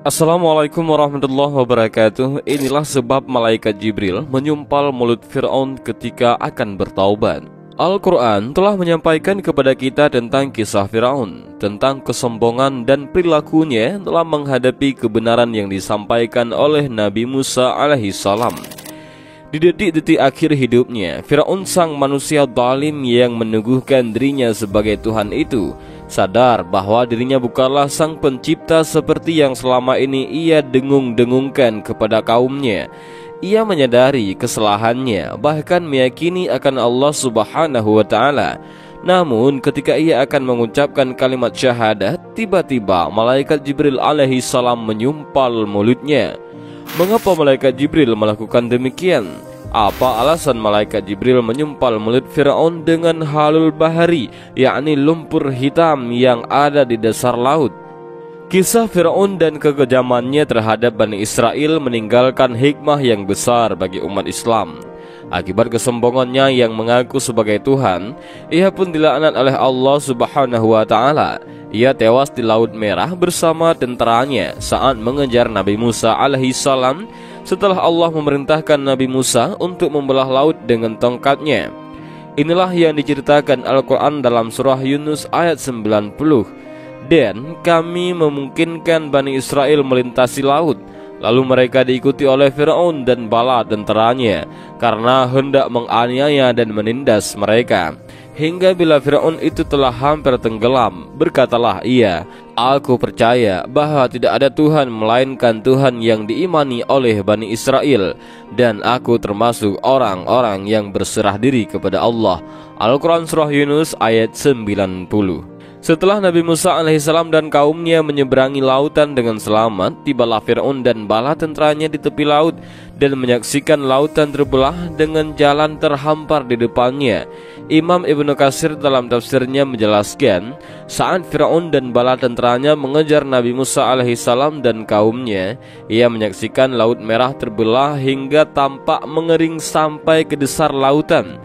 Assalamualaikum warahmatullahi wabarakatuh. Inilah sebab malaikat Jibril menyumpal mulut Fir'aun ketika akan bertaubat. Al-Quran telah menyampaikan kepada kita tentang kisah Fir'aun, tentang kesombongan dan perilakunya dalam menghadapi kebenaran yang disampaikan oleh Nabi Musa alaihissalam. Di detik-detik akhir hidupnya, Fir'aun sang manusia zalim yang meneguhkan dirinya sebagai Tuhan itu sadar bahwa dirinya bukanlah sang pencipta seperti yang selama ini ia dengung-dengungkan kepada kaumnya. Ia menyadari kesalahannya, bahkan meyakini akan Allah Subhanahu wa Ta'ala. Namun ketika ia akan mengucapkan kalimat syahadat, tiba-tiba malaikat Jibril alaihi salam menyumpal mulutnya. Mengapa malaikat Jibril melakukan demikian? Apa alasan malaikat Jibril menyumpal mulut Fir'aun dengan halul bahari, yakni lumpur hitam yang ada di dasar laut? Kisah Fir'aun dan kekejamannya terhadap Bani Israel meninggalkan hikmah yang besar bagi umat Islam. Akibat kesombongannya yang mengaku sebagai Tuhan, ia pun dilaknat oleh Allah Subhanahu wa Ta'ala. Ia tewas di Laut Merah bersama tentaranya saat mengejar Nabi Musa alaihissalam setelah Allah memerintahkan Nabi Musa untuk membelah laut dengan tongkatnya. Inilah yang diceritakan Al-Quran dalam surah Yunus ayat 90. Dan kami memungkinkan Bani Israel melintasi laut, lalu mereka diikuti oleh Fir'aun dan bala tentaranya karena hendak menganiaya dan menindas mereka. Hingga bila Fir'aun itu telah hampir tenggelam, berkatalah ia, "Aku percaya bahwa tidak ada Tuhan melainkan Tuhan yang diimani oleh Bani Israel, dan aku termasuk orang-orang yang berserah diri kepada Allah." Al-Quran Surah Yunus ayat 90. Setelah Nabi Musa alaihissalam dan kaumnya menyeberangi lautan dengan selamat, tibalah Fir'aun dan bala tentaranya di tepi laut dan menyaksikan lautan terbelah dengan jalan terhampar di depannya. Imam Ibnu Katsir dalam tafsirnya menjelaskan, saat Fir'aun dan bala tentaranya mengejar Nabi Musa alaihissalam dan kaumnya, ia menyaksikan Laut Merah terbelah hingga tampak mengering sampai ke dasar lautan.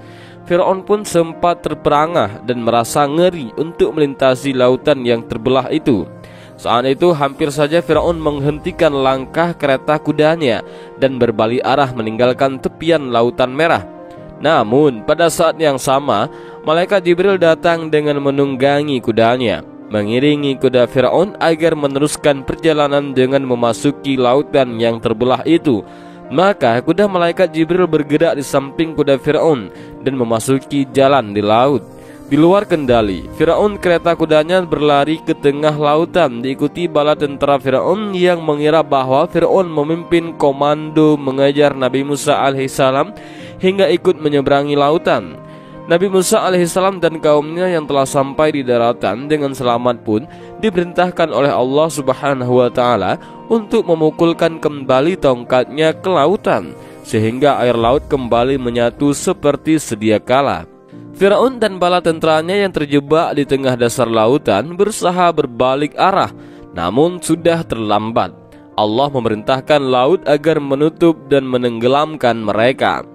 Fir'aun pun sempat terperangah dan merasa ngeri untuk melintasi lautan yang terbelah itu. Saat itu hampir saja Fir'aun menghentikan langkah kereta kudanya dan berbalik arah meninggalkan tepian Lautan Merah. Namun pada saat yang sama, malaikat Jibril datang dengan menunggangi kudanya, mengiringi kuda Fir'aun agar meneruskan perjalanan dengan memasuki lautan yang terbelah itu. Maka kuda malaikat Jibril bergerak di samping kuda Fir'aun dan memasuki jalan di laut. Di luar kendali, Fir'aun kereta kudanya berlari ke tengah lautan, diikuti bala tentara Fir'aun yang mengira bahwa Fir'aun memimpin komando mengejar Nabi Musa alaihissalam hingga ikut menyeberangi lautan. Nabi Musa alaihissalam dan kaumnya yang telah sampai di daratan dengan selamat pun diperintahkan oleh Allah Subhanahu wa Ta'ala untuk memukulkan kembali tongkatnya ke lautan sehingga air laut kembali menyatu seperti sedia kala. Fir'aun dan bala tentaranya yang terjebak di tengah dasar lautan berusaha berbalik arah, namun sudah terlambat. Allah memerintahkan laut agar menutup dan menenggelamkan mereka.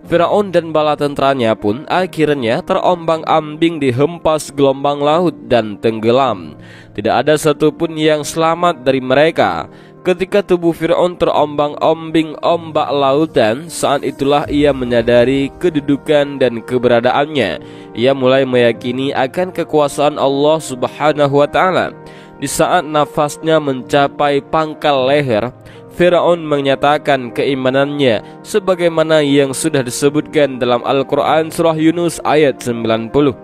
Fir'aun dan bala tentaranya pun akhirnya terombang-ambing dihempas gelombang laut dan tenggelam. Tidak ada satupun yang selamat dari mereka. Ketika tubuh Fir'aun terombang-ambing ombak lautan, saat itulah ia menyadari kedudukan dan keberadaannya. Ia mulai meyakini akan kekuasaan Allah Subhanahu wa Ta'ala. Di saat nafasnya mencapai pangkal leher, Fir'aun menyatakan keimanannya sebagaimana yang sudah disebutkan dalam Al-Quran Surah Yunus ayat 90.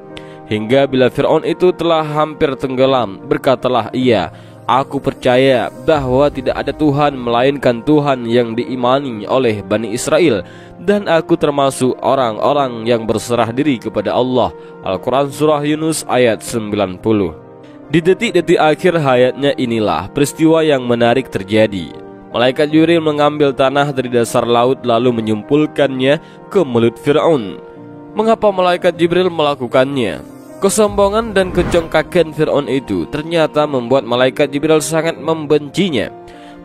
Hingga bila Fir'aun itu telah hampir tenggelam, berkatalah ia, "Aku percaya bahwa tidak ada Tuhan melainkan Tuhan yang diimani oleh Bani Israel, dan aku termasuk orang-orang yang berserah diri kepada Allah." Al-Quran Surah Yunus ayat 90. Di detik-detik akhir hayatnya inilah peristiwa yang menarik terjadi. Malaikat Jibril mengambil tanah dari dasar laut lalu menyumpulkannya ke mulut Fir'aun. Mengapa malaikat Jibril melakukannya? Kesombongan dan kecongkakan Fir'aun itu ternyata membuat malaikat Jibril sangat membencinya.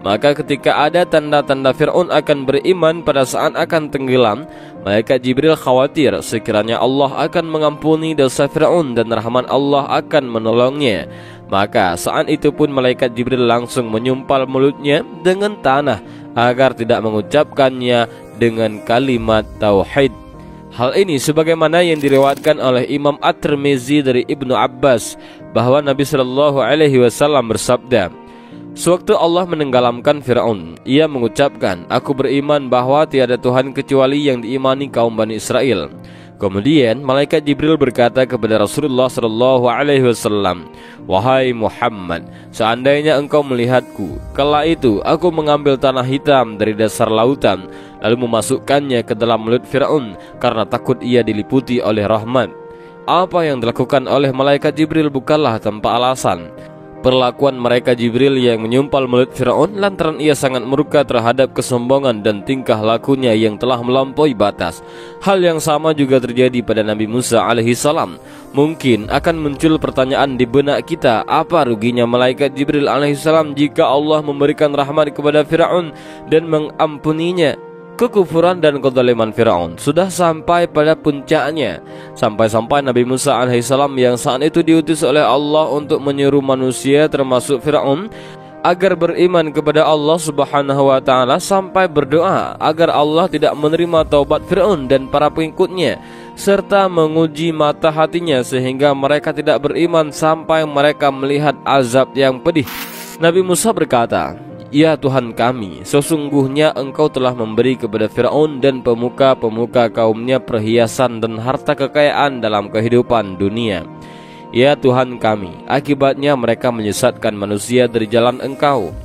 Maka ketika ada tanda-tanda Fir'aun akan beriman pada saat akan tenggelam, malaikat Jibril khawatir sekiranya Allah akan mengampuni dosa Fir'aun dan rahmat Allah akan menolongnya. Maka saat itu pun malaikat Jibril langsung menyumpal mulutnya dengan tanah agar tidak mengucapkannya dengan kalimat tauhid. Hal ini sebagaimana yang diriwayatkan oleh Imam At-Tirmizi dari Ibnu Abbas bahwa Nabi Shallallahu Alaihi Wasallam bersabda, sewaktu Allah menenggelamkan Fir'aun, ia mengucapkan, aku beriman bahwa tiada Tuhan kecuali yang diimani kaum Bani Israel. Kemudian malaikat Jibril berkata kepada Rasulullah Shallallahu Alaihi Wasallam, wahai Muhammad, seandainya engkau melihatku, kala itu aku mengambil tanah hitam dari dasar lautan, lalu memasukkannya ke dalam mulut Fir'aun karena takut ia diliputi oleh rahmat. Apa yang dilakukan oleh malaikat Jibril bukanlah tanpa alasan. Perlakuan mereka Jibril yang menyumpal mulut Fir'aun lantaran ia sangat murka terhadap kesombongan dan tingkah lakunya yang telah melampaui batas. Hal yang sama juga terjadi pada Nabi Musa alaihissalam. Mungkin akan muncul pertanyaan di benak kita, apa ruginya malaikat Jibril alaihissalam jika Allah memberikan rahmat kepada Fir'aun dan mengampuninya? Kekufuran dan kezaliman Fir'aun sudah sampai pada puncaknya, sampai-sampai Nabi Musa alaihissalam yang saat itu diutus oleh Allah untuk menyuruh manusia termasuk Fir'aun agar beriman kepada Allah subhanahu wa ta'ala, sampai berdoa agar Allah tidak menerima taubat Fir'aun dan para pengikutnya, serta menguji mata hatinya sehingga mereka tidak beriman sampai mereka melihat azab yang pedih. Nabi Musa berkata, ya Tuhan kami, sesungguhnya engkau telah memberi kepada Fir'aun dan pemuka-pemuka kaumnya perhiasan dan harta kekayaan dalam kehidupan dunia. Ya Tuhan kami, akibatnya mereka menyesatkan manusia dari jalan engkau.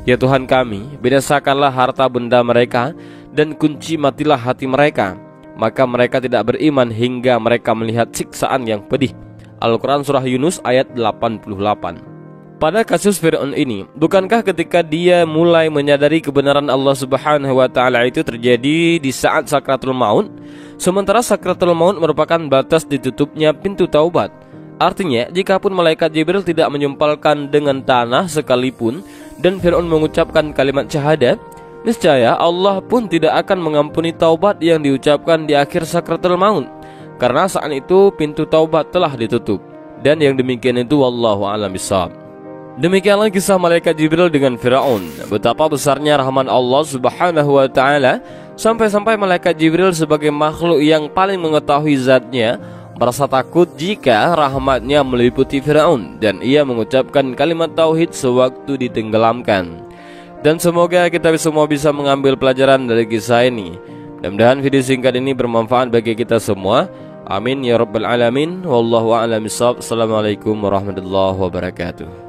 Ya Tuhan kami, binasakanlah harta benda mereka dan kunci matilah hati mereka. Maka mereka tidak beriman hingga mereka melihat siksaan yang pedih. Al-Quran Surah Yunus ayat 88. Pada kasus Fir'aun ini, bukankah ketika dia mulai menyadari kebenaran Allah subhanahu wa ta'ala itu terjadi di saat sakratul maut? Sementara sakratul maut merupakan batas ditutupnya pintu taubat. Artinya, jikapun malaikat Jibril tidak menyumpalkan dengan tanah sekalipun dan Fir'aun mengucapkan kalimat syahadat, niscaya Allah pun tidak akan mengampuni taubat yang diucapkan di akhir sakratul maut, karena saat itu pintu taubat telah ditutup. Dan yang demikian itu wallahu a'lam bishawab. Demikianlah kisah malaikat Jibril dengan Fir'aun. Betapa besarnya rahmat Allah subhanahu wa ta'ala, sampai-sampai malaikat Jibril sebagai makhluk yang paling mengetahui zatnya merasa takut jika rahmatnya meliputi Fir'aun, dan ia mengucapkan kalimat tauhid sewaktu ditenggelamkan. Dan semoga kita semua bisa mengambil pelajaran dari kisah ini. Mudah-mudahan video singkat ini bermanfaat bagi kita semua. Amin ya rabbal alamin. Wallahu a'lam bishawab. Assalamualaikum warahmatullahi wabarakatuh.